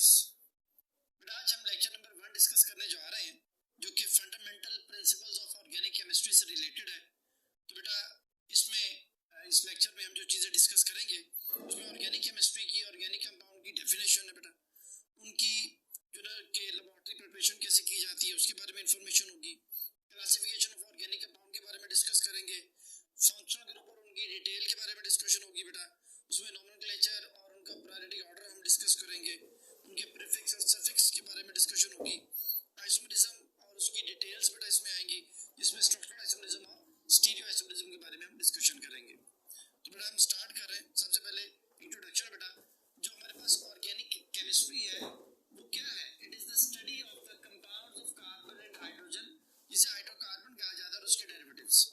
Students, बेटा आज हम लेक्चर नंबर 1 डिस्कस करने जा रहे हैं जो कि fundamental principles of organic chemistry से रिलेटेड है। तो बेटा इसमें इस लेक्चर में हम जो चीज़ें डिस्कस करेंगे उसमें ऑर्गेनिक केमिस्ट्री की, ऑर्गेनिक कंपाउंड की डेफिनेशन है बेटा, उनकी जो ना के लेबोरेटरी प्रिपरेशन कैसे की जाती है उसके बारे में इंफॉर्मेशन होगी, क्लासिफिकेशन ऑफ ऑर्गेनिक कंपाउंड के बारे में डिस्कस करेंगे, फंक्शनल ग्रुप और उनकी डिटेल के बारे में डिस्कशन होगी बेटा, उसमें नोमेनक्लेचर और उनका प्रायोरिटी ऑर्डर हम डिस्कस करेंगे, उनके प्रीफिक्स और सफिक्स के बारे में डिस्कशन होगी, आइसोमेरिज्म और उसकी डिटेल्स बेटा इसमें आएंगी, जिसमें स्ट्रक्चरल आइसोमेरिज्म और स्टीरियो आइसोमेरिज्म के बारे में हम डिस्कशन करेंगे। तो बेटा हम स्टार्ट कर रहे हैं। सबसे पहले इंट्रोडक्शन बेटा, जो हमारे पास ऑर्गेनिक केमिस्ट्री है वो क्या है? It is the study of the compounds of carbon and hydrogen, जिसे हाइड्रोकार्बन कहा जाता है, और उसके डेरिवेटिव्स,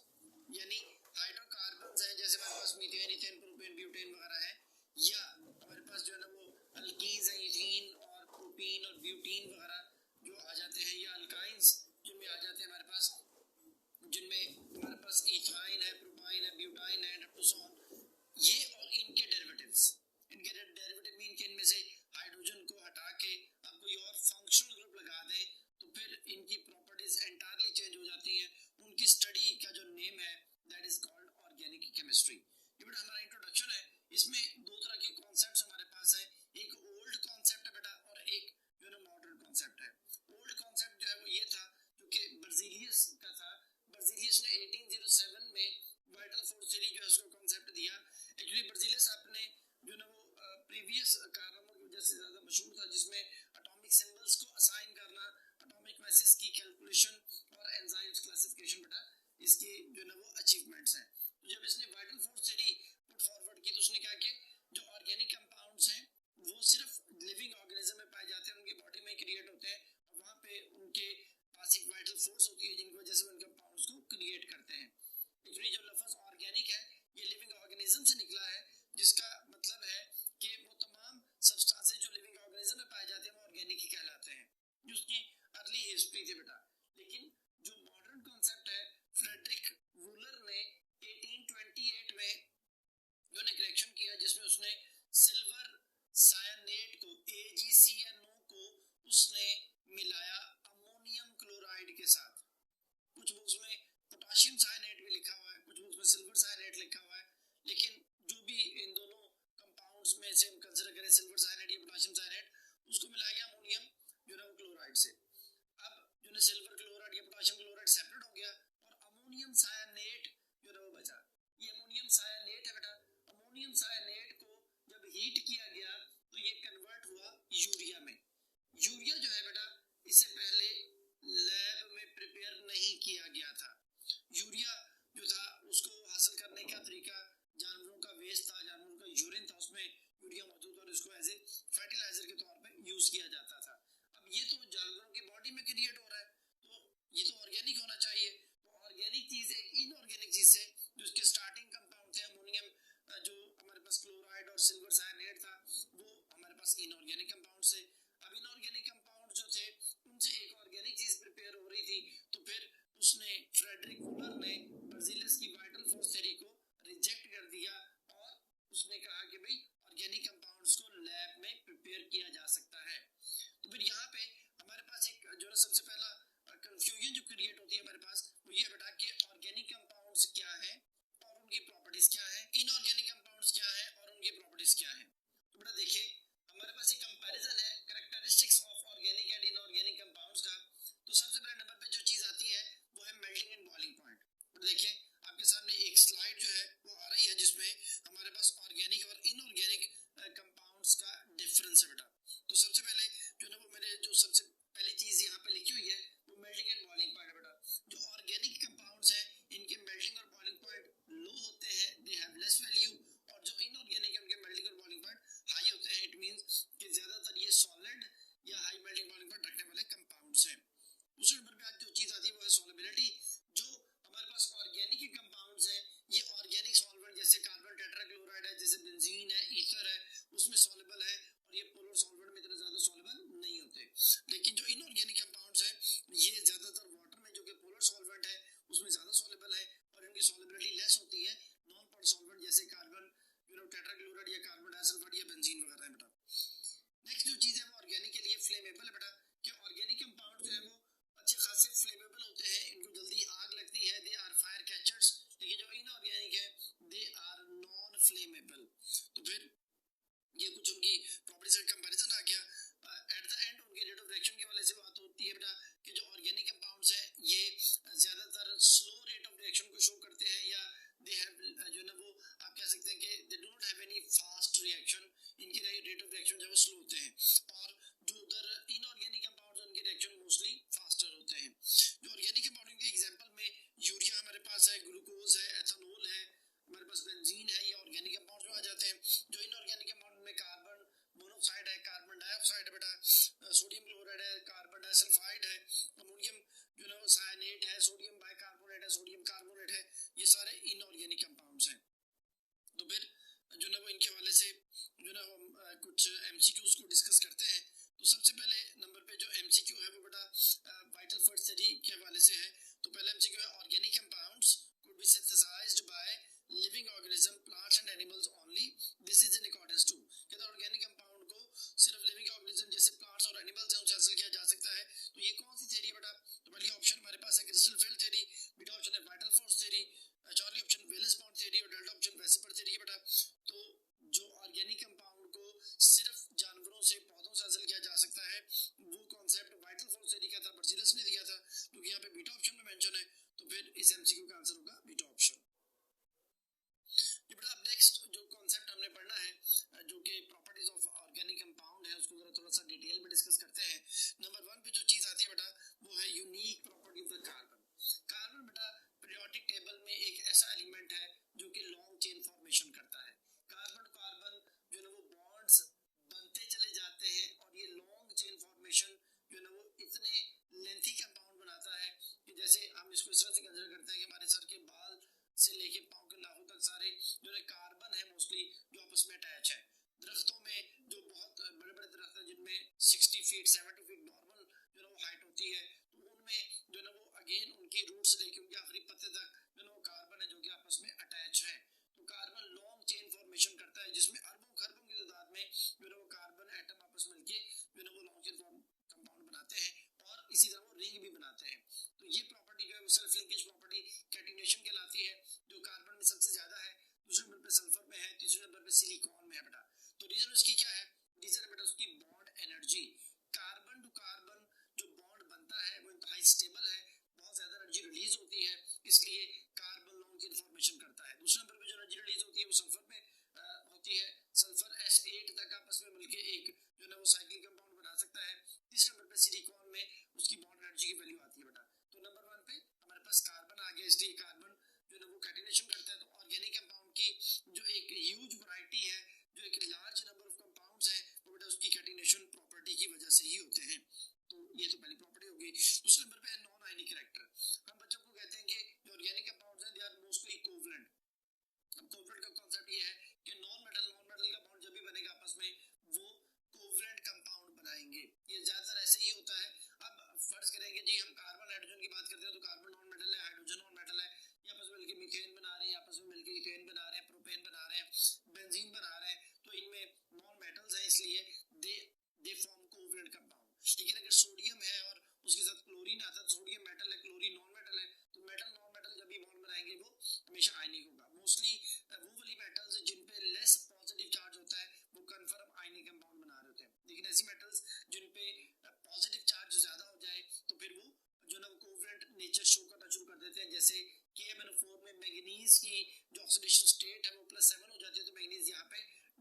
यानी हाइड्रोकार्बन्स हैं जैसे हमारे पास मीथेन, इथेन, प्रोपेन, ब्यूटेन वगैरह है, या हमारे पास जो है ना वो अल्कीन्स हैं, इथीन और प्रोपीन और ब्यूटीन वगैरह जो आ जाते हैं, या अल्काइंस जिनमें आ जाते हैं हमारे पास, जिनमें हमारे पास इथाइन है, प्रोपाइन है, ब्यूटाइन है, एंड ये और इनके डेरिवेटिव्स। इनके डेरिवेटिव मीन कि इनमें से हाइड्रोजन को हटा के आप कोई और फंक्शनल ग्रुप लगा दें तो फिर इनकी प्रॉपर्टीज एंटायरली चेंज हो जाती हैं। उनकी स्टडी का जो नेम है that is called organic chemistry. ये बेटा हमारा इंट्रोडक्शन है। इसमें दो तरह के कॉन्सेप्ट्स हमारे पास है, एक ओल्ड कॉन्सेप्ट है बेटा और एक जो है मॉडर्न कॉन्सेप्ट है। ओल्ड कॉन्सेप्ट जो है वो ये था जो कि बर्जीलियस का था। बर्जीलियस ने 1807 में वाइटल फोर्स थ्योरी जो है उसको कॉन्सेप्ट दिया। एक्चुअली बर्जीलियस अपने जो ना वो प्रीवियस कारनामों की वजह से ज्यादा मशहूर था, जिसमें एटॉमिक सिंबल्स को असाइन करना, एटॉमिक मैसेज की कैलकुलेशन और एंजाइम्स क्लासिफिकेशन बेटा इसके जो ना वो अचीवमेंट्स हैं। तो जब इसने vital force theory put forward की तो उसने क्या किया, जो ऑर्गेनिक कंपाउंड्स हैं वो सिर्फ लिविंग ऑर्गेनिज्म में पाए जाते हैं, उनकी बॉडी में क्रिएट होते हैं, और वहाँ पे उनके पास एक वाइटल फोर्स होती है जिनकी वजह से उन कंपाउंड्स को क्रिएट करते हैं। एक्चुअली जो लफ्ज ऑर्गेनिक है ये लिविंग ऑर्गेनिज्म से निकला है, जिसका मतलब है कि वो तमाम सब्सटेंसेस जो लिविंग ऑर्गेनिज्म में पाए जाते हैं वो ऑर्गेनिक ही कहलाते हैं, जो उसकी अर्ली हिस्ट्री थी बेटा। लेकिन जो मॉडर्न कॉन्सेप्ट है, फ्रेडरिक वूलर ने 1828 में जो ने करेक्शन किया, जिसमें उसने सिल्वर सायनेट को, AgCNO को उसने मिलाया अमोनियम क्लोराइड के साथ। कुछ बुक्स में पोटाशियम सायनेट भी लिखा हुआ है, कुछ बुक्स में सिल्वर सायनेट लिखा हुआ है, लेकिन जो भी इन दोनों कंपाउंड्स में से हम कंसीडर करें, सिल्वर सायनेट या पोटाशियम सायनेट, उसको मिलाया गया अमोनियम जो है क्लोराइड से। अब जो है सिल्वर क्लोराइड या पोटाशियम क्लोराइड सेपरेट हो गया और अमोनियम सायनेट जो है वो बचा। ये अमोनियम सायनेट है बेटा। अमोनियम सायनेट को जब हीट किया गया तो ये कन्वर्ट हुआ यूरिया में। यूरिया जो है बेटा इससे पहले लैब में प्रिपेयर नहीं किया गया था। यूरिया जो था उसको हासिल करने का तरीका जानवरों का वेस्ट था, जानवरों का यूरिन था, उसमें यूरिया मौजूद और इसको एज ए फर्टिलाइजर के तौर पे यूज किया जाता था। अब ये तो जानवरों की बॉडी में क्रिएट हो रहा है तो ये तो ऑर्गेनिक होना चाहिए। तो ऑर्गेनिक चीज एक इनऑर्गेनिक चीज से, जो उसके स्टार्टिंग कंपाउंड थे अमोनियम, जो हमारे पास क्लोराइड और सिल्वर सायनेट था, वो हमारे पास इनऑर्गेनिक कंपाउंड से। अब इनऑर्गेनिक कंपाउंड जो थे उनसे एक ऑर्गेनिक चीज प्रिपेयर हो रही थी, तो फिर उसने फ्रेडरिक वूलर ने बर्जीलियस की वाइटल फोर्स थ्योरी को रिजेक्ट कर दिया और उसने कहा कि भाई ऑर्गेनिक कंपाउंड्स को लैब में प्रिपेयर किया जा सकता है। तो फिर यहाँ पे हमारे पास एक जो है सबसे पहला कंफ्यूजन जो क्रिएट होती है हमारे पास वो ये बेटा कि ऑर्गेनिक कंपाउंड्स क्या है और उनकी जो है स्लो होते हैं, और जो उधर इनऑर्गेनिक कंपाउंड्स उनके रिएक्शन मोस्टली फास्टर होते हैं। जो ऑर्गेनिक कंपाउंड के एग्जांपल में यूरिया हमारे पास है, ग्लूकोज है, एथेनॉल है, हमारे पास बेंजीन है, ये ऑर्गेनिक कंपाउंड में आ जाते हैं। जो इनऑर्गेनिक कंपाउंड में कार्बन मोनोऑक्साइड है, कार्बन डाइऑक्साइड है बेटा, सोडियम क्लोराइड है, कार्बन डाइसल्फाइड है, अमोनियम जो है साइनेट है, सोडियम बाइकार्बोनेट है, सोडियम कार्बोनेट है, ये सारे इनऑर्गेनिक कंपाउंड्स हैं। तो फिर जो ना वो इनके हवाले से जो ना हम कुछ एमसीक्यूज को डिस्कस करते हैं। तो सबसे पहले नंबर पे जो एमसीक्यू है वो बेटा वाइटल फूड थ्योरी के हवाले से है। तो पहला एमसीक्यू है organic compounds could be synthesised by living organism plants and animals only, this is in accordance to. कहता है ऑर्गेनिक कंपाउंड को सिर्फ लिविंग ऑर्गेनिज्म जैसे प्लांट्स और एनिमल्स हैं उनसे हासिल किया जा सकता है। तो ये कौन सी थ्योरी बेटा? तो पहली ऑप्शन हमारे पास है crystal field theory, beta option है वाइटल फोर्स थ्योरी, चौथी ऑप्शन वेलेस बाउंड थ्योरी और डेल्टा ऑप्शन वेसिपर थ्योरी है बेटा। तो जो ऑर्गेनिक कंपाउंड को सिर्फ जानवरों से पौधों से हासिल किया जा सकता है वो कॉन्सेप्ट वाइटल फोर्स थ्योरी का था, बर्जीलस ने दिया था, क्योंकि यहाँ पे बीटा ऑप्शन में मेंशन है। तो फिर इस एमसीक्यू का आंसर होगा बीटा ऑप्शन। ये बेटा अब नेक्स्ट जो कॉन्सेप्ट हमने पढ़ना है जो कि प्रॉपर्टीज ऑफ ऑर्गेनिक कंपाउंड है उसको जरा थोड़ा सा डिटेल में डिस्कस करते हैं। नंबर 1 पे जो चीज आती है बेटा वो है unique property of the carbon. Carbon बेटा पीरियोडिक टेबल में एक ऐसा एलिमेंट है जो कि लॉन्ग चेन फॉर्मेशन करता है। कार्बन कार्बन जो है वो बॉन्ड्स बनते चले जाते हैं और ये लॉन्ग चेन फॉर्मेशन जो है वो इतने लेंथी कंपाउंड बनाता है कि जैसे हम इसको इस तरह से कंसीडर करते हैं कि हमारे सर के बाल से लेके पांव के नाखून तक सारे जो है कार्बन है मोस्टली जो आपस में अटैच है। दरख्तों में जो बहुत बड़े बड़े दरख्त हैं जिनमें 60 फीट 70 फीट नॉर्मल जो है वो हाइट होती है, तो उनमें जो है वो अगेन उनकी रूट से लेके उनके आखिरी पत्ते तक जो है वो कार्बन है जो कि आपस में अटैच है। तो कार्बन लॉन्ग चेन फॉर्मेशन करता है जिसमें अरबों खरबों की तादाद में जो है वो कार्बन एटम आपस में मिलके जो है वो लॉन्ग चेन कंपाउंड बनाते हैं और इसी तरह वो रिंग भी बनाते हैं। तो ये प्रॉपर्टी जो है वो सेल्फ लिंकेज प्रॉपर्टी कैटिनेशन कहलाती है, जो कार्बन में सबसे ज्यादा है, दूसरे नंबर पे सल्फर में है, तीसरे नंबर पे सिलिकॉन में है बेटा। तो रीजन उसकी क्या है? रीजन है बेटा उसकी bond energy. Carbon to carbon जो बॉन्ड बनता है वो इंतहाई स्टेबल है, बहुत ज्यादा एनर्जी रिलीज होती है, इसलिए कार्बन लॉन्ग चेन फॉर्मेशन करता है। दूसरे नंबर पे जो एनर्जी रिलीज होती है वो सल्फर में होती है, सल्फर S8 तक आपस में मिलके एक जो है वो साइक्लिक कंपाउंड बना सकता है। तीसरे नंबर पे सिलिकॉन में उसकी बॉन्ड एनर्जी की वैल्यू आती है बेटा। तो नंबर 1 पे हमारे पास कार्बन आ गया, इसलिए कार्बन जो है वो कैटिनेशन करता है। तो ऑर्गेनिक कंपाउंड की जो एक ह्यूज वैरायटी है, जो एक लार्ज नंबर ऑफ कंपाउंड्स है, वो बेटा उसकी कैटिनेशन प्रॉपर्टी की वजह से ही होते हैं। तो ये तो पहली प्रॉपर्टी हो गई। दूसरे नंबर पे है नॉन आयनिक कैरेक्टर। हम बच्चों को कहते हैं कि जो ऑर्गेनिक कंपाउंड्स हैं दे आर मोस्टली कोवलेंट। अब कोवलेंट का कांसेप्ट ये है कि नॉन मेटल का बॉन्ड जब भी बनेगा आपस में वो कोवलेंट कंपाउंड बनाएंगे। ये ज्यादातर ऐसे ही होता है। अब फर्ज करेंगे जी हम कार्बन हाइड्रोजन की बात करते हैं तो कार्बन नॉन मेटल है, हाइड्रोजन नॉन मेटल है, ये आपस में मिलकर मीथेन बना रहे हैं, आपस में मिलकर इथेन बना रहे हैं, प्रोपेन बना रहे हैं, बेंजीन बना रहे हैं, तो इनमें नॉन मेटल्स हैं इसलिए दे फॉर्म कोवलेंट कंपाउंड। लेकिन अगर सोडियम है और उसके साथ क्लोरीन आता है, सोडियम मेटल है, क्लोरीन नॉन मेटल है, तो मेटल नॉन मेटल जब भी बॉन्ड बनाएंगे वो हमेशा आयनिक होगा। मोस्टली वो वाली मेटल्स जिन पे लेस पॉजिटिव चार्ज होता है वो कन्फर्म आयनिक कंपाउंड बना रहे होते हैं, लेकिन ऐसी मेटल्स जिन पे पॉजिटिव चार्ज ज्यादा हो जाए तो फिर वो जो ना कोवलेंट नेचर शो करना शुरू कर देते हैं। जैसे KMnO4 में मैंगनीज की जो ऑक्सीडेशन स्टेट है वो +7 हो जाती है, तो मैंगनीज यहाँ पे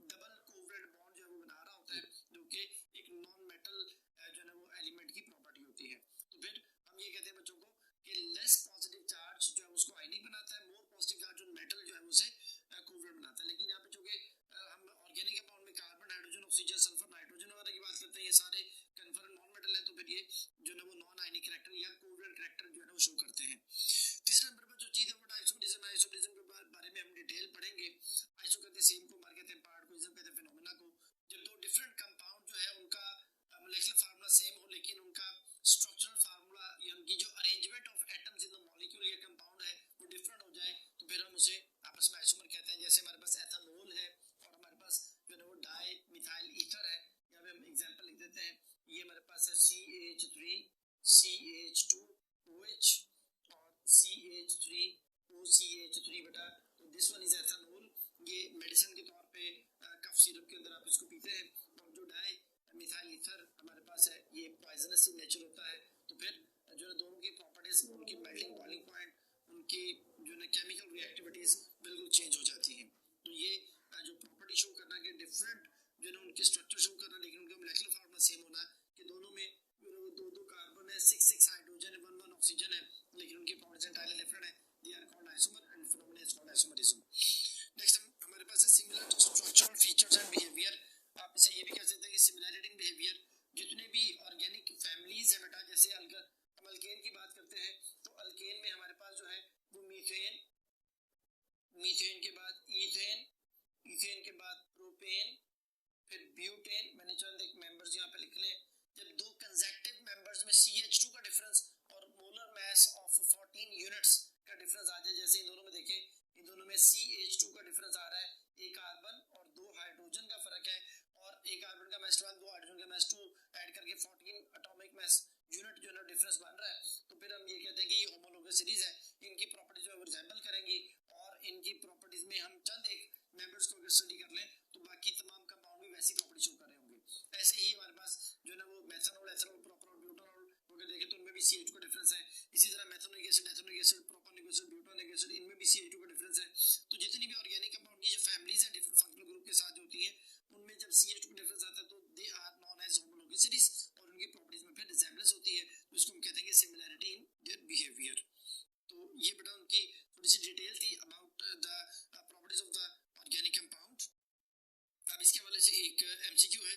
डबल कोवलेंट बॉन्ड जो है वो बना रहा होता है, जो कि एक नॉन मेटल जो है वो एलिमेंट की प्रॉपर्टी होती है। तो फिर हम ये कहते हैं बच्चों को कि लेस पॉजिटिव चार्ज जो है उसको आयनिक बनाता है, मोर पॉजिटिव चार्ज जो मेटल जो है उसे कोवलेंट बनाता है। लेकिन यहाँ पे जो कि हम ऑर्गेनिक कंपाउंड में carbon hydrogen oxygen sulphur nitrogen वगैरह की बात करते हैं, ये सारे कन्फर्म नॉन मेटल है, तो फिर ये जो है वो नॉन आयनिक कैरेक्टर या कोवलेंट कैरेक्टर जो है वो शो करते हैं। तीसरे नंबर पर जो चीज है वो आइसोमेरिज्म के बारे में हम डिटेल पढ़ेंगे। आइसो कहते हैं सेम को, मार कहते हैं पार्ट को, इज्म कहते हैं फिनोमेना को। जब दो डिफरेंट कंपाउंड जो है उनका मॉलिक्यूलर फार्मूला सेम हो लेकिन उनका स्ट्रक्चरल फार्मूला या उनकी जो arrangement of atoms in the molecule या कंपाउंड है वो डिफरेंट हो जाए तो फिर हम उसे आपस में आइसोमर कहते हैं। जैसे हमारे पास एथेनॉल है और हमारे पास जो है वो डाई मिथाइल ईथर है। यहाँ पे हम एग्जांपल लिख देते हैं, ये हमारे पास है CH3 CH2OH और CH3OCH3 बेटा। तो दिस वन इज एथेनॉल। ये मेडिसिन के तौर पे कफ सिरप के अंदर आप इसको पीते हैं। और जो डाई मिथाइल ईथर हमारे पास है ये पॉइजनस इन नेचर होता है। तो फिर जो है दोनों की प्रॉपर्टीज, उनकी मेल्टिंग बॉइलिंग पॉइंट, उनकी जो है केमिकल रिएक्टिविटीज बिल्कुल चेंज हो जाती हैं। तो ये जो प्रॉपर्टी शो करना कि डिफरेंट जो है उनके स्ट्रक्चर शो करना मीथेन के बाद इथेन, इथेन के बाद प्रोपेन, फिर ब्यूटेन। मैंने चंद एक मेंबर्स यहाँ पे लिख लें। जब दो कंसेक्टिव मेंबर्स में CH2 का डिफरेंस और मोलर मास ऑफ 14 यूनिट्स का डिफरेंस आ जाए, जैसे इन दोनों में देखें, इन दोनों में CH2 का डिफरेंस आ रहा है, एक कार्बन और दो हाइड्रोजन का फर्क है, और एक कार्बन का मास 12, दो हाइड्रोजन का मास 2 ऐड करके 14 एटॉमिक मास यूनिट जो है डिफरेंस बन रहा है। तो फिर हम ये कहते हैं कि ये होमोलोगस सीरीज है। इनकी प्रॉपर्टीज जो है रिजेंबल करेंगी, और इनकी प्रॉपर्टीज में हम चंद एक मेंबर्स को अगर स्टडी कर लें तो बाकी तमाम कंपाउंड भी वैसी प्रॉपर्टी शो कर रहे होंगे। ऐसे ही हमारे पास जो है ना वो मेथनॉल, एथनॉल, प्रोपेनॉल, ब्यूटानॉल वगैरह देखें तो उनमें भी CH2 का डिफरेंस है। इसी तरह methanoic acid, ethanoic acid, propanoic acid, butanoic acid, इनमें भी CH2 का डिफरेंस है। तो जितनी भी ऑर्गेनिक कंपाउंड की जो फैमिलीज है डिफरेंट फंक्शनल ग्रुप के साथ होती है, उनमें जब CH2 का डिफरेंस आता है तो they are known as homologous series, और उनकी प्रॉपर्टीज में फिर रिजेम्बलेंस होती है, तो इसको हम कहते हैं सिमिलैरिटी इन देयर बिहेवियर। तो ये बेटा उनकी थोड़ी सी डिटेल थी about the properties of the organic compound. अब इसके हवाले से एक MCQ है,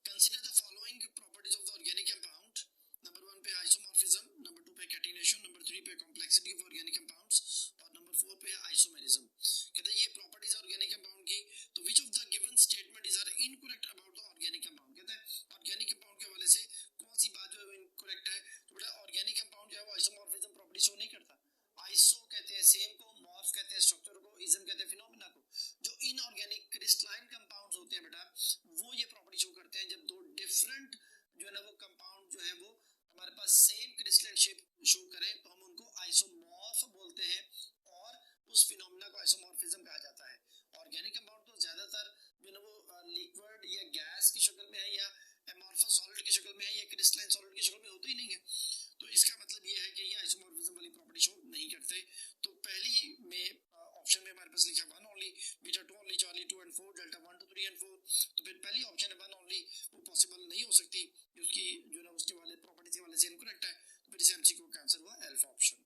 consider the following properties of the organic compound. Number 1 पे आइसोमॉर्फिज्म, नंबर 2 पे कैटिनेशन, नंबर 3 पे कॉम्प्लेक्सिटी ऑफ ऑर्गेनिक कंपाउंड्स, और नंबर 4 पे आइसोमेरिज्म। कहते हैं ये प्रॉपर्टीज ऑर्गेनिक कंपाउंड की, तो which of the given statement is are incorrect about the organic compound. कहते हैं ऑर्गेनिक कंपाउंड के हवाले से कौन सी बात जो है इनकरेक्ट है। तो बेटा ऑर्गेनिक कंपाउंड जो है वो आइसोमॉर्फिज्म प्रॉपर्टी शो नहीं करता। आइसो कहते हैं सेम को, मॉर्फ कहते हैं स्ट्रक्चर को, इज्म कहते हैं फिनोमेना को। जो इनऑर्गेनिक क्रिस्टलाइन कंपाउंड्स होते हैं बेटा वो ये प्रॉपर्टी शो करते हैं जब दो डिफरेंट जो है ना वो कंपाउंड जो है वो हमारे पास सेम क्रिस्टलाइन शेप शो करें तो हम उनको आइसोमॉर्फ बोलते हैं, और उस फिनोमेना को आइसोमॉर्फिज्म कहा जाता है। ऑर्गेनिक कंपाउंड तो ज्यादातर जो है वो लिक्विड या गैस की शक्ल में है, या एमॉर्फस सॉलिड की शक्ल में है, या क्रिस्टलाइन सॉलिड की शक्ल में होते ही नहीं है। तो इसका मतलब ये है कि ये आइसोमॉर्फिज्म वाली प्रॉपर्टी शो नहीं करते। तो पहली में ऑप्शन में हमारे पास लिखा है 1 only, beta 2 only, Charlie 2 and 4, delta 1 2 3 and 4। तो फिर पहली ऑप्शन है 1 ओनली, वो पॉसिबल नहीं हो सकती, उसकी जो ना उसके वाले प्रॉपर्टीज के वाले से इनकरेक्ट है। तो फिर इसे MCQ का आंसर हुआ अल्फा ऑप्शन।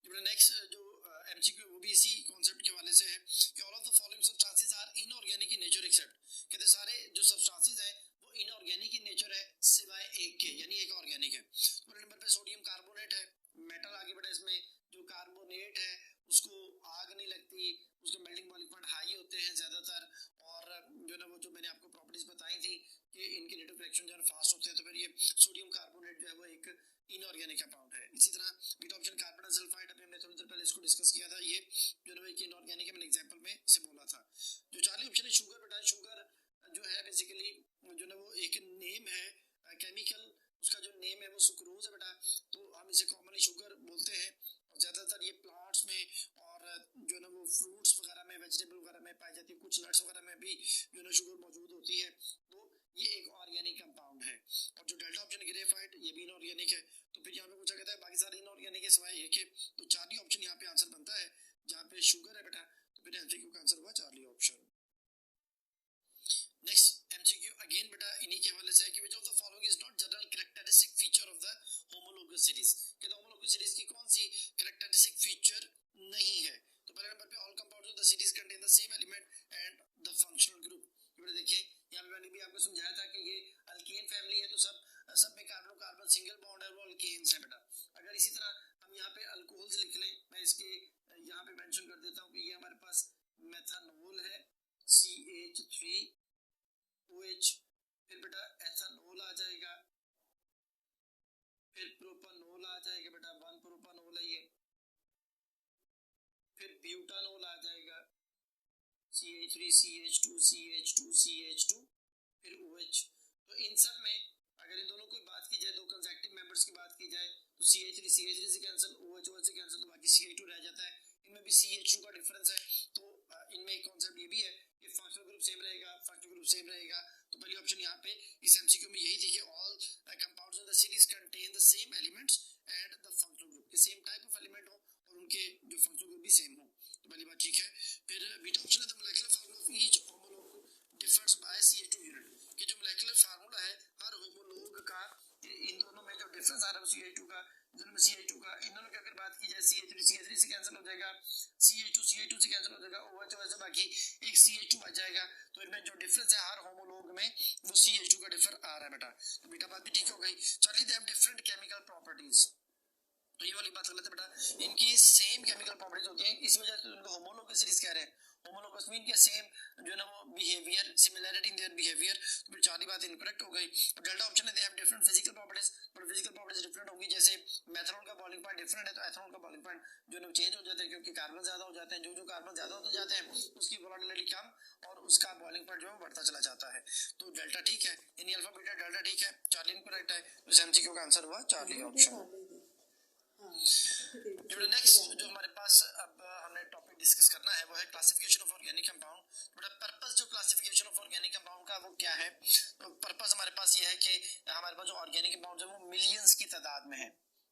नेक्स्ट जो MCQ वो भी इसी कॉन्सेप्ट के हवाले से है कि all of the following substances are inorganic in nature except. कहते सारे जो सब्सटेंसेस हैं वो इनऑर्गेनिक इन नेचर है सिवाय एक के, यानी एक ऑर्गेनिक है। तो नंबर पे सोडियम कार्बोनेट है, मेटल आगे बढ़ा, इसमें जो कार्बोनेट है उसको आग नहीं लगती, उसके मेल्टिंग पॉइंट हाई होते हैं ज्यादातर, और जो ना वो जो मैंने आपको प्रॉपर्टीज बताई थी कि इनके रेट ऑफ रिएक्शन जो है फास्ट होते हैं। तो फिर ये सोडियम कार्बोनेट जो है वो एक इनऑर्गेनिक कंपाउंड है। इसी तरह बीटा ऑप्शन कार्बन सल्फाइड, अभी हमने थोड़ी देर पहले इसको डिस्कस किया था, ये जो है एक इनऑर्गेनिक है, मैंने एग्जांपल में से बोला था। जो चार्ली ऑप्शन है शुगर, बेटा शुगर जो है बेसिकली जो ना वो एक नेम है केमिकल, उसका जो नेम है वो सुक्रोज है बेटा, तो हम इसे कॉमनली शुगर बोलते हैं। और ज्यादातर ये प्लांट्स में और जो ना वो फ्रूट्स वगैरह में, वेजिटेबल वगैरह में पाई जाती है, कुछ नट्स वगैरह में भी जो ना शुगर मौजूद होती है। तो ये एक ऑर्गेनिक कंपाउंड है। और जो डेल्टा ऑप्शन ग्रेफाइट, ये भी इनऑर्गेनिक है। तो फिर यहाँ पे पूछा कहता है बाकी सारे इनऑर्गेनिक है सिवाय एक है, तो चार्ली ऑप्शन यहाँ पे आंसर बनता है, जहाँ पे शुगर है बेटा। तो फिर MCQ का आंसर हुआ Charlie option. Next MCQ again बेटा इन्हीं के हवाले से है कि which of the following is not general characteristic feature of the homologous series. कहते हैं होमोलोगस सीरीज की कौन सी कैरेक्टरिस्टिक फीचर नहीं है। तो पहले नंबर पे all compounds of the series contain the same element and the functional group. देखिए यहाँ पे मैंने भी आपको समझाया था कि ये अल्केन फैमिली है, तो सब में कार्बन कार्बन सिंगल बॉन्ड है, वो अल्केन्स है बेटा। अगर इसी तरह हम यहाँ पे अल्कोहल्स लिख लें, मैं इसके यहाँ पे मेंशन कर देता हूँ कि ये हमारे पास मेथनॉल है CH3OH, फिर बेटा एथनॉल आ जाएगा, फिर प्रोपानॉल आ जाएगा बेटा, 1 प्रोपानॉल है ये, फिर ब्यूटानॉल आ जाएगा CH3CH2CH2CH2 फिर OH। तो इन सब में अगर इन दोनों की बात की जाए, दो कंसेक्टिव मेंबर्स की बात की जाए, तो CH3 से कैंसिल, OH से कैंसिल, तो बाकी CH2 रह जाता है। इनमें भी CH2 का डिफरेंस है, तो इनमें एक कॉन्सेप्ट ये भी है कि फंक्शनल ग्रुप सेम रहेगा, फंक्शनल ग्रुप सेम रहेगा। तो पहली ऑप्शन यहाँ पे इस MCQ में यही थी कि all compounds in the series contain the same elements and the functional group, के सेम टाइप ऑफ एलिमेंट हो और उनके जो फंक्शनल ग्रुप भी सेम हो। तो पहली बात ठीक है। फिर बीटा ऑप्शन है the molecular formula of each homologue differs by CH2 unit, कि जो मोलेकुलर फार्मूला है हर होमोलॉग का, इन दोनों में जो डिफरेंस आ रहा है CH2 का, दोनों CH2 का, इन दोनों की अगर बात की जाए CH3 से कैंसिल हो जाएगा, CH2 से कैंसिल हो जाएगा, OH से बाकी एक CH2 बच जाएगा। तो इनमें जो डिफरेंस है हर होमोलॉग में वो CH2 का डिफर आ रहा है बेटा। तो बेटा बात भी ठीक हो गई। चलिए they have different chemical properties, तो ये वाली बात गलत है बेटा, इनकी सेम केमिकल प्रॉपर्टीज होती हैं। इसमें मस्ट मीन के सेम जो है ना वो behaviour, similarity in their behaviour, तो फिर चार ही बात इनकरेक्ट हो गई। डेल्टा ऑप्शन है they have different physical properties, पर फिजिकल प्रॉपर्टीज डिफरेंट होगी। जैसे मेथनॉल का बॉइलिंग पॉइंट डिफरेंट है तो एथनॉल का बॉइलिंग पॉइंट जो है चेंज हो जाता है, क्योंकि कार्बन ज्यादा हो जाते हैं। जो कार्बन ज्यादा होते जाते हैं उसकी वोलेटिलिटी कम और उसका बॉइलिंग पॉइंट जो है बढ़ता चला जाता है। तो डेल्टा ठीक है, यानी अल्फा बीटा डेल्टा ठीक है, चार्ली इनकरेक्ट है। तो एमसीक्यू का आंसर हुआ चार्ली ऑप्शन। जो नेक्स्ट जो हमारे पास अब हमने टॉपिक डिस्कस करना है वो है क्लासिफिकेशन ऑफ ऑर्गेनिक कंपाउंड। बड़ा पर्पस जो क्लासिफिकेशन ऑफ ऑर्गेनिक कंपाउंड का वो क्या है, तो पर्पस हमारे पास ये है कि हमारे पास जो ऑर्गेनिक कंपाउंड है वो मिलियंस की तादाद में है,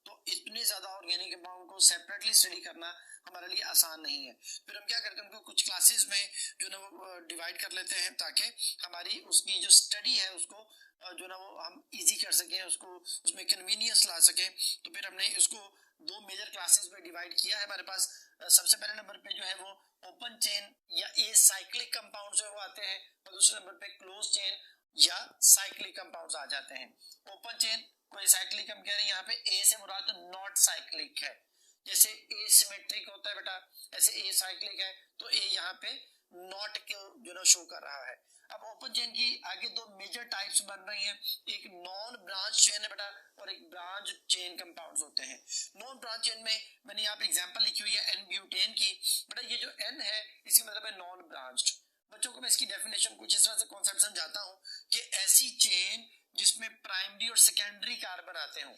तो इतने ज्यादा ऑर्गेनिक कंपाउंड को सेपरेटली स्टडी करना हमारे लिए आसान नहीं है। फिर हम क्या करते हैं, उनको कुछ क्लासेस में जो ना वो डिवाइड कर लेते हैं ताकि हमारी उसकी जो स्टडी है उसको जो ना वो हम इजी कर सकें, उसको उसमें कन्वीनियंस ला सकें। तो फिर हमने इसको दो मेजर क्लासेस में डिवाइड किया है। हमारे पास सबसे पहले नंबर पे जो है वो ओपन चेन या ए साइक्लिक कंपाउंड्स जो आते हैं, और दूसरे नंबर पे क्लोज चेन या साइक्लिक कंपाउंड्स आ जाते हैं। ओपन चेन कोई साइक्लिक हम कह रहे हैं, यहाँ पे ए से मुराद नॉट साइक्लिक है। जैसे ए सिमेट्रिक होता है बेटा, ऐसे ए साइक्लिक है, तो ए यहाँ पे नॉट के जो ना शो कर रहा है। अब ओपन चेन की आगे दो मेजर टाइप्स बन रही हैं, एक नॉन ब्रांच चेन है बेटा और एक ब्रांच चेन कंपाउंड्स होते हैं। नॉन ब्रांच चेन में मैंने यहाँ पे एग्जांपल लिखी हुई है एन ब्यूटेन की। बेटा ये जो एन है इसका मतलब है नॉन ब्रांच्ड। बच्चों को मैं इसकी डेफिनेशन कुछ इस तरह से कॉन्सेप्ट समझाता हूँ कि ऐसी चेन जिसमें प्राइमरी और सेकेंडरी कार्बन आते हो।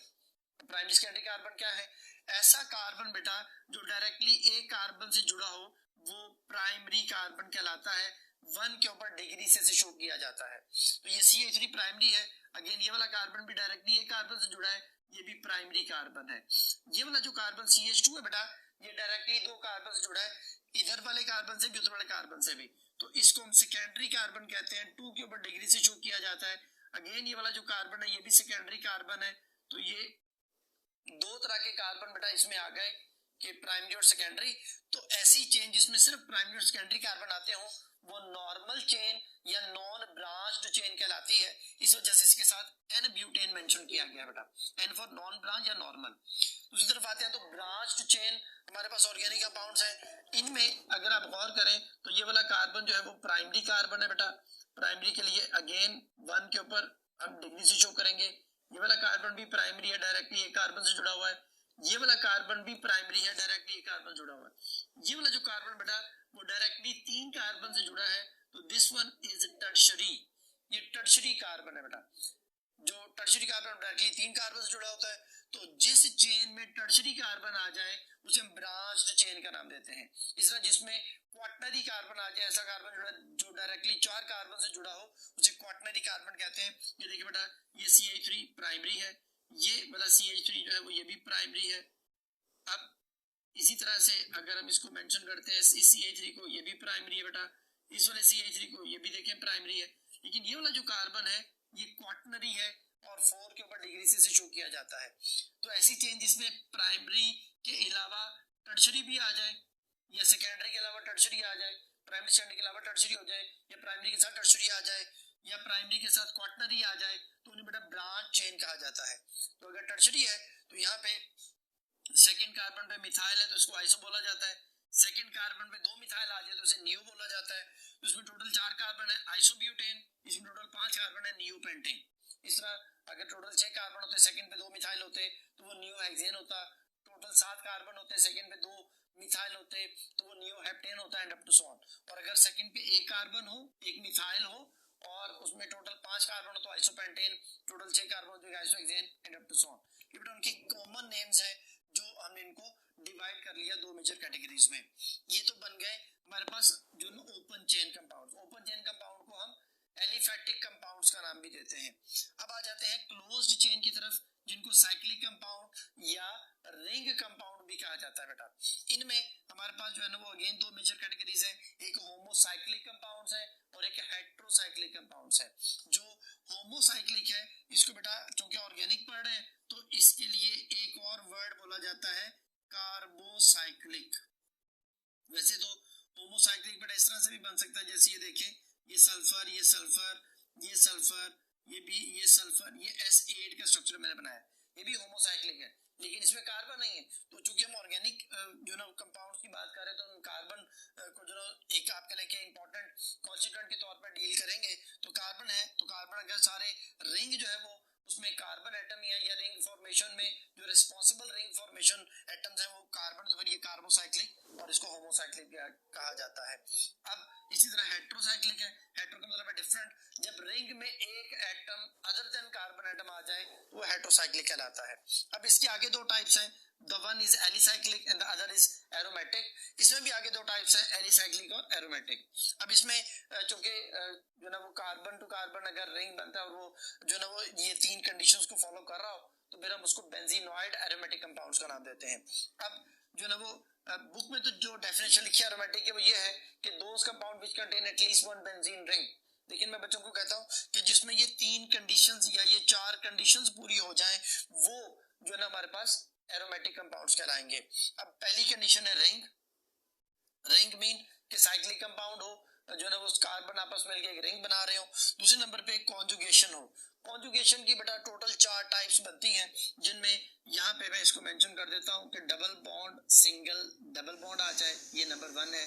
प्राइमरी सेकेंडरी कार्बन क्या है, ऐसा कार्बन बेटा जो डायरेक्टली एक कार्बन से जुड़ा हो वो प्राइमरी कार्बन कहलाता है। 1 के ऊपर डिग्री से शो किया जाता है। तो ये CH3 प्राइमरी है। अगेन ये वाला कार्बन भी डायरेक्टली एक कार्बन से जुड़ा है, ये भी प्राइमरी कार्बन है। ये वाला जो कार्बन CH2 है बेटा ये डायरेक्टली दो कार्बन से जुड़ा है, इधर वाले कार्बन से भी उधर वाले कार्बन से भी, तो इसको हम सेकेंडरी कार्बन कहते हैं। 2 के ऊपर डिग्री से शो किया जाता है। अगेन ये वाला जो कार्बन है ये भी सेकेंडरी कार्बन है। तो ये दो तरह के कार्बन बेटा इसमें आ गए कि प्राइमरी और सेकेंडरी। तो ऐसी चेन जिसमें सिर्फ प्राइमरी और सेकेंडरी कार्बन आते हो वो नॉर्मल चेन या नॉन ब्रांच्ड चेन कहलाती है। इस वजह से इसके साथ एन ब्यूटेन मेंशन किया गया बेटा, एन फॉर नॉन ब्रांच या नॉर्मल। दूसरी तरफ आते हैं तो ब्रांच्ड चेन हमारे पास ऑर्गेनिक कंपाउंड्स हैं। इनमें अगर आप गौर करें तो ये वाला कार्बन जो है वो प्राइमरी कार्बन है बेटा। प्राइमरी के लिए अगेन 1 के ऊपर हम डिग्री से शो करेंगे। ये वाला कार्बन भी प्राइमरी है, डायरेक्टली एक कार्बन से जुड़ा हुआ है। ये वाला कार्बन भी प्राइमरी है, डायरेक्टली एक कार्बन जुड़ा हुआ है। ये वाला जो कार्बन बेटा वो डायरेक्टली 3 कार्बन से जुड़ा है, तो दिस वन इज टर्शरी। ये टर्शरी कार्बन है बेटा। जो टर्शरी कार्बन डायरेक्टली 3 कार्बन से जुड़ा होता है, तो जिस चेन में टर्शरी कार्बन आ जाए उसे हम ब्रांच्ड चेन का नाम देते हैं। इस तरह जिसमें क्वाटनरी कार्बन आ जाए, ऐसा कार्बन जो डायरेक्टली 4 कार्बन से जुड़ा हो उसे क्वाटनरी कार्बन कहते हैं। ये देखिए बेटा ये CH3 प्राइमरी है, ये वाला CH3 जो है वो ये भी प्राइमरी है। अब इसी तरह से अगर हम इसको मेंशन करते हैं इस CH3 को, ये भी प्राइमरी है बेटा। इस वाले CH3 को ये भी देखें प्राइमरी है। लेकिन ये वाला जो कार्बन है ये क्वाटनरी है और 4 के ऊपर डिग्री से शो किया जाता है। तो ऐसी चेन जिसमें प्राइमरी के अलावा टर्शरी भी आ जाए या सेकेंडरी के अलावा टर्शरी आ जाए, प्राइमरी सेकेंडरी के अलावा टर्शरी हो जाए, या प्राइमरी के साथ टर्शरी आ जाए, या प्राइमरी के साथ क्वाटनरी आ जाए, तो उन्हें बेटा ब्रांच चेन कहा जाता है। तो अगर टर्शरी है तो यहाँ पे सेकंड कार्बन पे मिथाइल है तो इसको आइसो बोला जाता है। सेकंड कार्बन पे 2 मिथाइल आ जाए तो इसे नियो बोला जाता है। इसमें टोटल 4 कार्बन है आइसोब्यूटेन, इसमें टोटल 5 कार्बन है नियोपेंटेन। इस तरह अगर टोटल 6 कार्बन होते, सेकंड पे 2 मिथाइल होते तो वो नियोहेक्सेन होता। टोटल 7 कार्बन होते, सेकंड पे 2 मिथाइल होते तो वो नियोहेप्टेन होता है, and up to so on. और अगर सेकंड पे 1 कार्बन हो, 1 मिथाइल हो और उसमें टोटल 5 कार्बन हो तो आइसोपेंटेन, टोटल 6 कार्बन हो तो isohexane, and up to so on. ये बेटा उनके कॉमन नेम्स है जो हमने इनको डिवाइड कर लिया 2 मेजर कैटेगरीज में। ये तो बन गए हमारे पास जो open chain compounds. Open chain compound को हम एलिफेटिक कंपाउंड्स का नाम भी देते हैं। अब आ जाते हैं क्लोज्ड चेन की तरफ जिनको साइक्लिक कंपाउंड या रिंग कंपाउंड भी कहा जाता है बेटा। इनमें हमारे पास जो है ना वो अगेन 2 मेजर कैटेगरीज हैं, एक होमोसाइक्लिक कंपाउंड्स है और एक हेट्रोसाइक्लिक कंपाउंड्स है। जो होमोसाइक्लिक है इसको बेटा चूंकि ऑर्गेनिक पढ़ रहे हैं तो इसके लिए एक और वर्ड बोला जाता है कार्बोसाइक्लिक। वैसे तो होमोसाइक्लिक बेटा इस तरह से भी बन सकता है, जैसे ये देखें ये सल्फर, ये सल्फर, ये सल्फर, ये भी ये सल्फर, ये S8 का स्ट्रक्चर मैंने बनाया, ये भी होमोसाइक्लिक है लेकिन इसमें कार्बन नहीं है। तो चूंकि हम ऑर्गेनिक जो ना कंपाउंड्स की बात कर रहे हैं तो कार्बन को जो एक आपके लेके इंपॉर्टेंट कॉन्स्टिट्यूएंट के तौर पर डील करेंगे। तो कार्बन है, तो कार्बन अगर सारे रिंग जो है वो उसमें कार्बन एटम या रिंग फॉर्मेशन में जो रिस्पॉन्सिबल रिंग फॉर्मेशन एटम्स हैं वो कार्बन, तो फिर ये कार्बोसाइक्लिक और इसको होमोसाइक्लिक कहा जाता है। अब इसी तरह हेट्रोसाइक्लिक है, हेट्रो का मतलब है डिफरेंट। जब रिंग में एक atom other than carbon atom आ जाए तो वो हेट्रोसाइक्लिक कहलाता है। अब इसके आगे दो टाइप्स हैं, the one is alicyclic and the other is aromatic। इसमें भी आगे दो टाइप्स हैं, एलिसाइक्लिक और एरोमेटिक। अब इसमें चूंकि जो ना वो कार्बन टू कार्बन अगर रिंग बनता है और वो जो ना वो ये तीन कंडीशंस को फॉलो कर रहा हो तो फिर हम उसको बेंजीनॉइड एरोमेटिक कंपाउंड्स का नाम देते हैं। अब जो ना वो बुक में तो जो डेफिनेशन लिखी है एरोमेटिक की वो ये है कि those compound which contain at least one benzene ring. लेकिन मैं बच्चों को कहता हूँ कि जिसमें ये तीन कंडीशंस या ये चार कंडीशंस पूरी हो जाएं वो जो है ना हमारे पास एरोमेटिक कंपाउंड्स कहलाएंगे। अब पहली कंडीशन है रिंग, रिंग मीन कि साइक्लिक कंपाउंड हो, जो है वो कार्बन आपस में मिलकर एक रिंग बना रहे हो। दूसरे नंबर पे कॉन्जुगेशन हो, कॉन्जुगेशन की बेटा टोटल 4 टाइप्स बनती हैं, जिनमें यहाँ पे मैं इसको मेंशन कर देता हूँ कि double bond single double bond आ जाए, ये नंबर 1 है।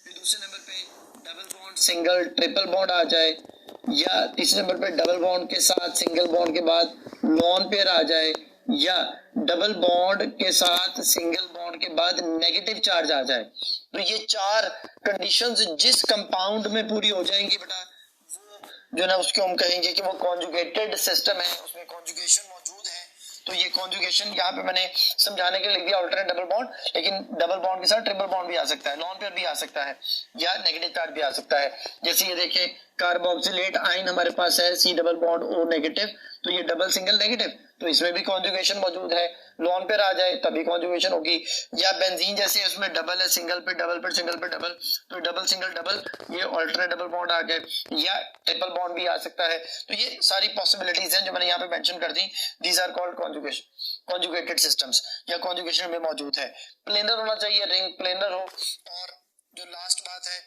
फिर दूसरे नंबर पे double bond single triple bond आ जाए, या तीसरे नंबर पे डबल बॉन्ड के साथ सिंगल बॉन्ड के बाद लॉन पेयर आ जाए, या डबल बॉन्ड के साथ सिंगल बॉन्ड के बाद नेगेटिव चार्ज आ जाए। तो ये 4 कंडीशंस जिस कंपाउंड में पूरी हो जाएंगी बेटा वो जो ना उसको हम कहेंगे कि वो कॉन्जुगेटेड सिस्टम है, उसमें कॉन्जुगेशन मौजूद है। तो ये कॉन्जुगेशन यहाँ पे मैंने समझाने के लिए लिख दिया अल्टरनेट डबल बॉन्ड, लेकिन डबल बॉन्ड के साथ ट्रिपल बॉन्ड भी आ सकता है, लॉन पेयर भी आ सकता है, या नेगेटिव चार्ज भी आ सकता है। जैसे ये देखिए कार्बोक्सिलेट आयन हमारे पास है C double bond O negative, तो ये डबल सिंगल नेगेटिव, तो इसमें भी कॉन्जुगेशन मौजूद है। लॉन पेयर आ जाए तभी कॉन्जुगेशन होगी। या बेंजीन जैसे उसमें डबल है, सिंगल पे डबल पे सिंगल पे डबल, तो डबल सिंगल डबल ये अल्टरनेट डबल बॉन्ड आ गए, या ट्रिपल बॉन्ड भी आ सकता है। तो ये सारी पॉसिबिलिटीज हैं जो मैंने यहाँ पे मेंशन कर दी। These are called conjugated systems या कॉन्जुगेशन में मौजूद है। प्लेनर होना चाहिए, रिंग प्लेनर हो। और जो लास्ट बात है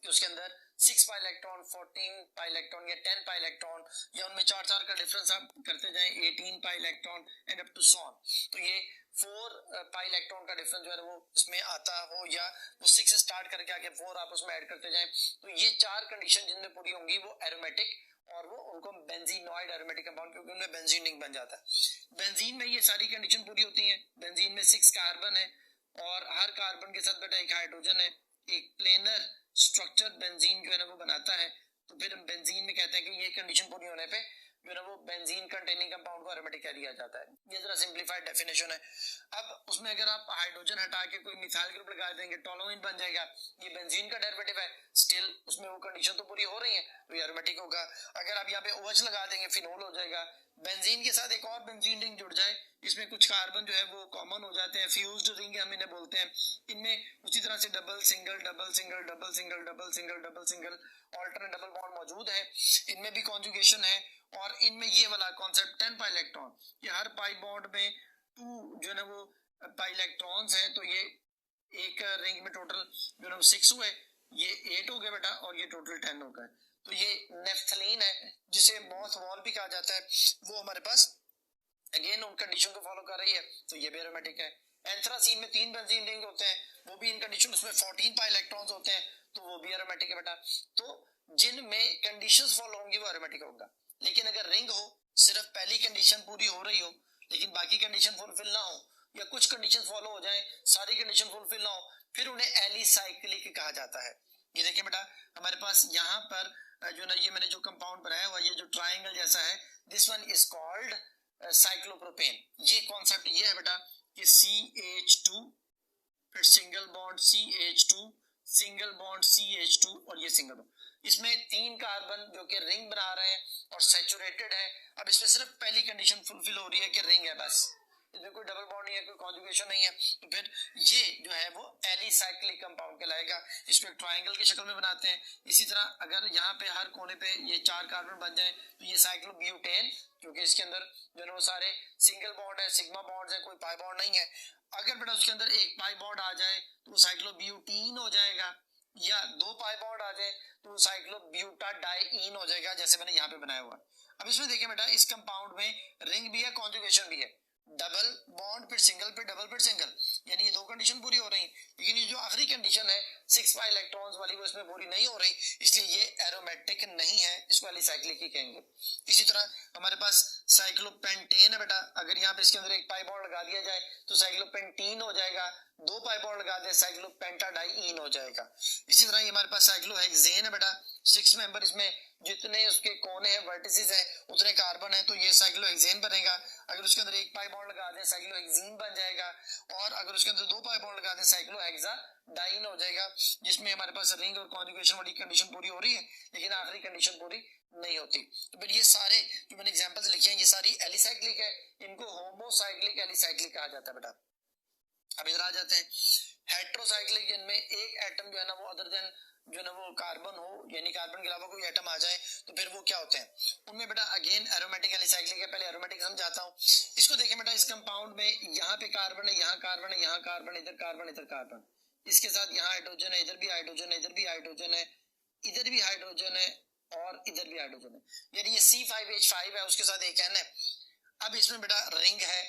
कि उसके अंदर 6 पाई इलेक्ट्रॉन, 14 पाई इलेक्ट्रॉन या 10 पाई इलेक्ट्रॉन, या उनमें 4 का डिफरेंस आप करते जाएं, 18 pi electron and up to so on. तो ये 4 पाई इलेक्ट्रॉन का डिफरेंस जो है वो इसमें आता हो, या वो 6 से स्टार्ट करके आगे 4 आप उसमें ऐड करते जाएं। तो ये 4 कंडीशन जिनमें पूरी होंगी वो एरोमेटिक, और वो उनको बेंजीनॉइड एरोमेटिक कंपाउंड, क्योंकि उनमें बेंजीन रिंग बन जाता है। बेंजीन में ये सारी कंडीशन पूरी होती है। बेंजीन में 6 कार्बन है और हर कार्बन के साथ बेटा एक हाइड्रोजन है। एक प्लेनर स्ट्रक्चर बेंजीन जो है ना वो बनाता है। तो फिर हम बेंजीन में कहते हैं कि ये कंडीशन पूरी होने पे जो है ना वो बेंजीन कंटेनिंग कंपाउंड को एरोमेटिक कह दिया जाता है। ये जरा सिंप्लीफाइड डेफिनेशन है। अब उसमें अगर आप हाइड्रोजन हटा के कोई मिथाइल ग्रुप लगा देंगे, टोलुइन बन जाएगा, ये बेंजीन का डेरिवेटिव है, स्टिल उसमें वो कंडीशन तो पूरी हो रही है, तो ये एरोमेटिक होगा। अगर आप यहाँ पे OH लगा देंगे, फिनोल हो जाएगा। बेंजीन के साथ एक और बेंजीन रिंग जुड़ जाए, इसमें कुछ कार्बन जो है वो कॉमन हो जाते हैं, फ्यूज्ड रिंग हम इन्हें बोलते हैं। इनमें उसी तरह से double single double single double single double single double single alternate double bond मौजूद है, इनमें भी कॉन्जुगेशन है। और इनमें ये वाला कॉन्सेप्ट 10 पाई इलेक्ट्रॉन, ये हर पाई बॉन्ड में 2 जो है ना वो पाई इलेक्ट्रॉन्स हैं, तो ये एक रिंग में टोटल जो है 6 हुए, ये 8 हो गए बेटा, और ये टोटल 10 हो गए। तो ये नेफ्थलीन है जिसे मॉथ वॉल भी कहा जाता है, वो हमारे पास अगेन उन कंडीशन को फॉलो कर रही है, तो ये भी एरोमेटिक है। एंथ्रासीन में 3 बेंजीन रिंग होते हैं, वो भी इन कंडीशन, उसमें 14 पाई इलेक्ट्रॉन्स होते हैं, तो वो भी एरोमेटिक है बेटा। तो जिनमें कंडीशंस फॉलो होंगी वो एरोमेटिक होगा। लेकिन अगर रिंग हो, सिर्फ पहली कंडीशन पूरी हो रही हो लेकिन बाकी कंडीशन फुलफिल ना हो, या कुछ कंडीशन फॉलो हो जाए सारी कंडीशन फुलफिल ना हो, फिर उन्हें एलिसाइक्लिक कहा जाता है। ये देखिए बेटा हमारे पास यहाँ पर जो ना ये मैंने जो कंपाउंड बनाया हुआ, ये जो ट्राइंगल जैसा है, this one is called cyclopropane. ये कॉन्सेप्ट ये है बेटा कि CH2 फिर single bond CH2 single bond CH2 और ये सिंगल बॉन्ड, इसमें 3 कार्बन जो कि रिंग बना रहे हैं और सैचुरेटेड है। अब इसमें सिर्फ पहली कंडीशन फुलफिल हो रही है कि रिंग है, बस इसमें कोई डबल बॉन्ड नहीं है, कोई कॉन्जुगेशन नहीं है, तो फिर ये जो है वो एलिसाइक्लिक कंपाउंड कहलाएगा। इसको एक ट्राइंगल की शक्ल में बनाते हैं। इसी तरह अगर यहाँ पे हर कोने पे ये 4 कार्बन बन जाए तो ये साइक्लोब्यूटेन, क्योंकि इसके अंदर जो है वो सारे सिंगल बॉन्ड है, सिग्मा बॉन्ड है, कोई पाई बॉन्ड नहीं है। अगर बेटा उसके अंदर एक पाई बॉन्ड आ जाए तो वो साइक्लोब्यूटीन हो जाएगा, या 2 पाई बॉन्ड आ जाए तो साइक्लोब्यूटाडाइईन हो जाएगा, जैसे मैंने यहाँ पे बनाया हुआ। अब इसमें देखिए बेटा इस कंपाउंड में रिंग भी है, कॉन्जुगेशन भी है, डबल बॉन्ड फिर सिंगल फिर डबल फिर सिंगल, यानी ये 2 कंडीशन पूरी हो रही है। लेकिन ये जो आखिरी कंडीशन है 6 पाई इलेक्ट्रॉन्स वाली वो इसमें पूरी नहीं हो रही, इसलिए ये एरोमेटिक नहीं है, इसको एलिसाइक्लिक ही कहेंगे। इसी तरह हमारे पास साइक्लोपेंटेन है बेटा, अगर यहाँ पे इसके अंदर एक पाई बॉन्ड लगा दिया जाए तो साइक्लोपेंटीन हो जाएगा, 2 पाई बॉन्ड लगा दे साइक्लोपेंटाडाइईन हो जाएगा। इसी तरह ये हमारे पास साइक्लोहेक्सेन है बेटा, 6 मेंबर, इसमें जितने उसके कोने हैं वर्टिसेस हैं उतने कार्बन है, तो ये साइक्लोहेक्सेन बनेगा। अगर उसके अंदर एक पाई बॉन्ड लगा दें साइक्लोहेक्सीन बन जाएगा, और अगर उसके अंदर 2 पाई बॉन्ड लगा दें साइक्लोहेक्साडाइन हो जाएगा, जिसमें हमारे पास रिंग और कॉन्जुगेशन वाली कंडीशन पूरी हो रही है, लेकिन आखिरी कंडीशन पूरी नहीं होती। तो फिर ये सारे जो मैंने एग्जांपल्स लिखे हैं ये सारी एलिसाइक्लिक है, इनको होमोसाइक्लिक एलिसाइक्लिक कहा जाता है बेटा। अब इधर आ जाते हैं हेट्रोसाइक्लिक, जिनमें एक एटम जो है ना वो अदर देन जो ना वो कार्बन हो, यानी कार्बन के अलावा कोई एटम आ जाए, तो फिर वो क्या होते हैं, उनमें बेटा अगेन एरोमेटिक एलिसाइक्लिक है। पहले एरोमेटिक समझाता हूँ इसको। देखें बेटा, इस कंपाउंड में यहाँ पे कार्बन है, यहाँ कार्बन है, यहाँ कार्बन, इधर कार्बन, इधर कार्बन, इसके साथ यहाँ हाइड्रोजन है, इधर भी हाइड्रोजन है, इधर भी हाइड्रोजन है, इधर भी हाइड्रोजन है, और इधर भी हाइड्रोजन है, यानी ये C5H5 है, उसके साथ एक N है। अब इसमें बेटा रिंग है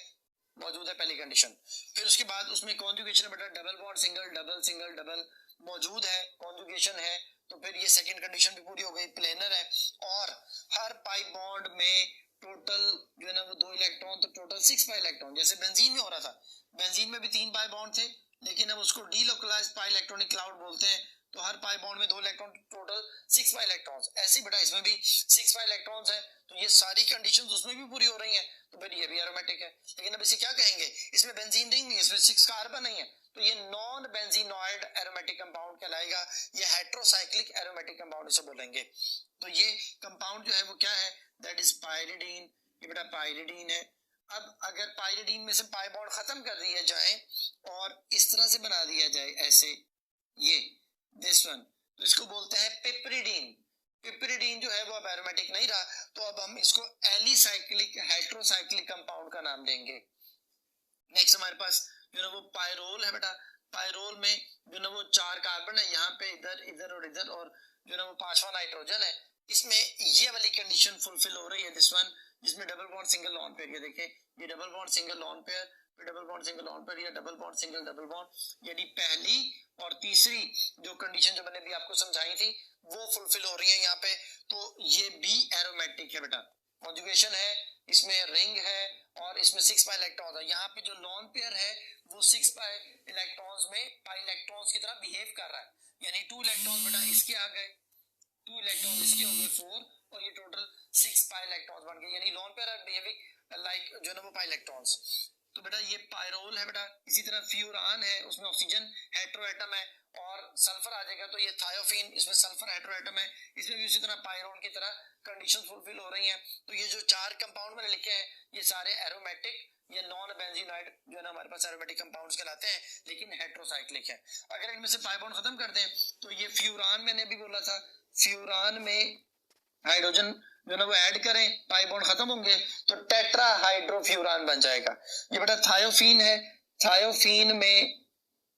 मौजूद है, पहली कंडीशन। फिर उसके बाद उसमें कॉन्जुगेशन है बेटा, double bond single double single double मौजूद है, कॉन्जुगेशन है, तो फिर ये सेकंड कंडीशन भी पूरी हो गई, प्लेनर है। और हर पाई बॉन्ड में टोटल जो है ना वो 2 इलेक्ट्रॉन, तो टोटल 6 पाई इलेक्ट्रॉन, जैसे बेंजीन में हो रहा था। बेंजीन में भी 3 पाई बॉन्ड थे, लेकिन अब उसको डीलोकलाइज्ड पाई इलेक्ट्रॉनिक क्लाउड बोलते हैं, तो हर पाई बॉन्ड में 2 इलेक्ट्रॉन, टोटल 6 पाई इलेक्ट्रॉन्स। ऐसे बेटा इसमें भी 6 पाई इलेक्ट्रॉन्स हैं, तो ये सारी कंडीशंस उसमें भी पूरी हो रही हैं, तो फिर ये भी एरोमेटिक है। लेकिन अब इसे क्या कहेंगे, इसमें बेंजीन रिंग नहीं, इसमें 6 कार्बन नहीं है, तो ये नॉन बेंजीनॉइड एरोमेटिक कंपाउंड कहलाएगा, ये हेट्रोसाइक्लिक एरोमेटिक कंपाउंड इसे बोलेंगे। तो ये कंपाउंड जो है वो क्या है, दैट इज पाइरिडीन, ये बेटा पाइरिडीन है। अब अगर पाइरिडीन में से पाई बॉन्ड खत्म कर दिया जाए और इस तरह से बना दिया जाए ऐसे, ये दिस वन, तो इसको बोलते हैं पिपरिडीन। पिपरिडीन जो है वो अब एरोमेटिक नहीं रहा, तो अब हम इसको एलिसाइक्लिक हेट्रोसाइक्लिक कंपाउंड का नाम देंगे। नेक्स्ट हमारे पास जो ना वो पायरोल है बेटा, पायरोल में जो ना वो 4 कार्बन है, यहाँ पे इधर इधर और इधर, और जो ना वो 5वां नाइट्रोजन है। इसमें ये वाली कंडीशन फुलफिल हो रही है, दिस वन, जिसमें double bond single lone pair, ये देखें, ये double bond single lone pair, double bond single lone pair, या double bond single double bond, यानी पहली और तीसरी जो कंडीशन जो मैंने भी आपको समझाई थी वो फुलफिल हो रही है यहाँ पे, तो ये भी एरोमेटिक है बेटा। कॉन्जुगेशन है, इसमें रिंग है, और इसमें 6 पाई इलेक्ट्रॉन्स है। यहाँ पे जो लॉन पेयर है वो 6 पाई इलेक्ट्रॉन्स में पाई इलेक्ट्रॉन्स की तरह बिहेव कर रहा है, यानी 2 इलेक्ट्रॉन्स बेटा इसके आ गए, 2 इलेक्ट्रॉन्स इसके हो गए 4, और ये टोटल 6 पाई इलेक्ट्रॉन्स बन गए, यानी lone pair are behaving like जो ना वो पाई इलेक्ट्रॉन्स। तो बेटा ये पायरोल है बेटा। इसी तरह फ्यूरान है, उसमें ऑक्सीजन हेट्रोएटम है, और सल्फर आ जाएगा, तो ये थायोफिन, इसमें सल्फर हेट्रोएटम है, इसमें भी उसी तरह पायरोन की तरह कंडीशन फुलफिल हो रही हैं। तो ये जो 4 कंपाउंड मैंने लिखे हैं ये सारे एरोमेटिक या नॉन बेंजीनॉइड जो है ना हमारे पास एरोमेटिक कंपाउंड्स कहलाते हैं, लेकिन हेट्रोसाइक्लिक है। अगर इनमें से पाई बॉन्ड खत्म कर दें तो ये फ्यूरान मैंने अभी बोला था, फ्यूरान में हाइड्रोजन जो ना वो ऐड करें, पाई बॉन्ड खत्म होंगे, तो टेट्रा हाइड्रोफ्यूरान बन जाएगा। ये बेटा थायोफीन है, थायोफीन में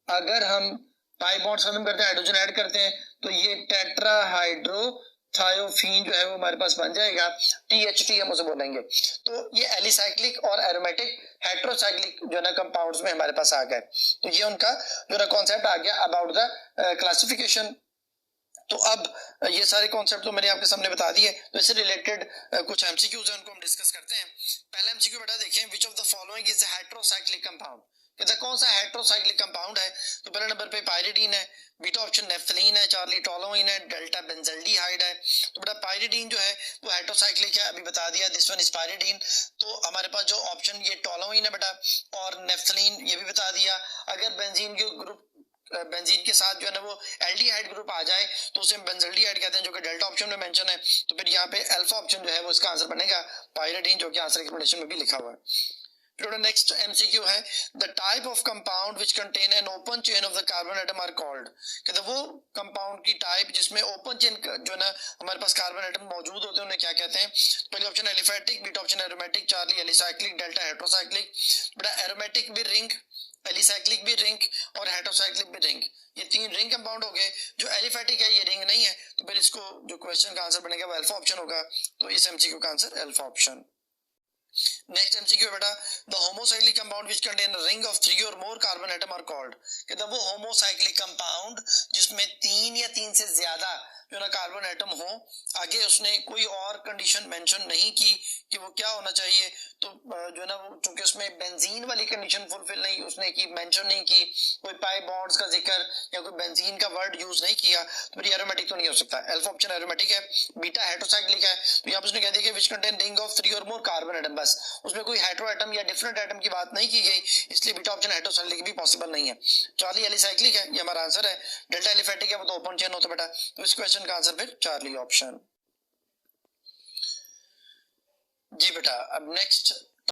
अगर हम पाई बॉन्ड खत्म करते हैं, हाइड्रोजन ऐड करते हैं, तो ये टेट्रा हाइड्रो थायोफीन जो है वो हमारे पास बन जाएगा, THT हम उसे बोलेंगे। तो ये एलिसाइक्लिक और एरोमेटिक हेट्रोसाइक्लिक जो ना कंपाउंड्स में हमारे पास आ गए। तो ये उनका जो ना कॉन्सेप्ट आ गया अबाउट द क्लासिफिकेशन। तो अब ये सारे कॉन्सेप्ट तो मैंने आपके सामने बता दिए, तो इससे रिलेटेड कुछ एमसीक्यूज हैं उनको हम डिस्कस करते हैं। पहला एमसीक्यू बेटा देखें, which of the following is a heterocyclic compound, कहता कौन सा हेट्रोसाइक्लिक कंपाउंड है। तो पहले नंबर पे पायरिडीन है, बीटा ऑप्शन नेफ्थलीन है, चार्ली टोलुइन है, डेल्टा बेंजल्डिहाइड है। तो बेटा पायरिडीन जो है वो हेट्रोसाइक्लिक है, अभी बता दिया, दिस वन इज पायरिडीन। तो हमारे पास जो ऑप्शन ये टोलुइन है बेटा, और नेफ्थलीन ये भी बता दिया। अगर बेंजीन के ग्रुप बेंजीन के साथ जो है ना वो एल्डिहाइड ग्रुप आ जाए तो उसे हम बेंजल्डिहाइड कहते हैं, जो कि डेल्टा ऑप्शन में मेंशन है। तो फिर यहाँ पे अल्फा ऑप्शन जो है वो इसका आंसर बनेगा पायरिडीन, जो कि आंसर एक्सप्लेनेशन में भी लिखा हुआ है। फिर नेक्स्ट एमसीक्यू है, the type of compound which contain an open chain of the carbon atom are called, कहते वो कंपाउंड की टाइप जिसमें ओपन चेन जो है ना हमारे पास कार्बन एटम मौजूद होते हैं उन्हें क्या कहते हैं। पहले option aliphatic, beta option aromatic, Charlie alicyclic, delta heterocyclic. बेटा एरोमेटिक भी रिंग, एलिसाइक्लिक भी रिंग, और हेट्रोसाइक्लिक भी रिंग, ये 3 रिंग कंपाउंड हो गए। जो एलिफेटिक है ये रिंग नहीं है, तो फिर इसको जो क्वेश्चन का आंसर बनेगा वो अल्फा ऑप्शन होगा। तो इस एमसीक्यू का answer alpha option. Next MCQ है बेटा, the homocyclic compound which contain a ring of 3 और more carbon atom are called. कहता वो होमोसाइक्लिक कंपाउंड जिसमें 3 या 3 से ज्यादा जो ना कार्बन एटम हो, आगे उसने कोई और कंडीशन मेंशन नहीं की कि वो क्या होना चाहिए, तो जो है ना वो चूंकि उसमें बेंजीन वाली कंडीशन फुलफिल नहीं उसने की, मेंशन नहीं की, कोई पाई बॉन्ड्स का जिक्र या कोई बेंजीन का वर्ड यूज नहीं किया, तो फिर एरोमेटिक तो नहीं हो सकता। अल्फा ऑप्शन एरोमेटिक है, बीटा हेटेरोसाइक्लिक है, तो यहाँ पर उसने कह दिया कि विच कंटेन रिंग ऑफ 3 और मोर कार्बन एटम, बस उसमें कोई हेटेरो एटम या डिफरेंट एटम की बात नहीं की गई, इसलिए बीटा ऑप्शन हेटेरोसाइक्लिक भी पॉसिबल नहीं है। चार्ली एलिसाइक्लिक है, ये हमारा आंसर है। डेल्टा एलिफेटिक है, वो तो ओपन चेन होता है बेटा, तो इस क्वेश्चन का आंसर फिर चार्ली ऑप्शन। जी बेटा, अब नेक्स्ट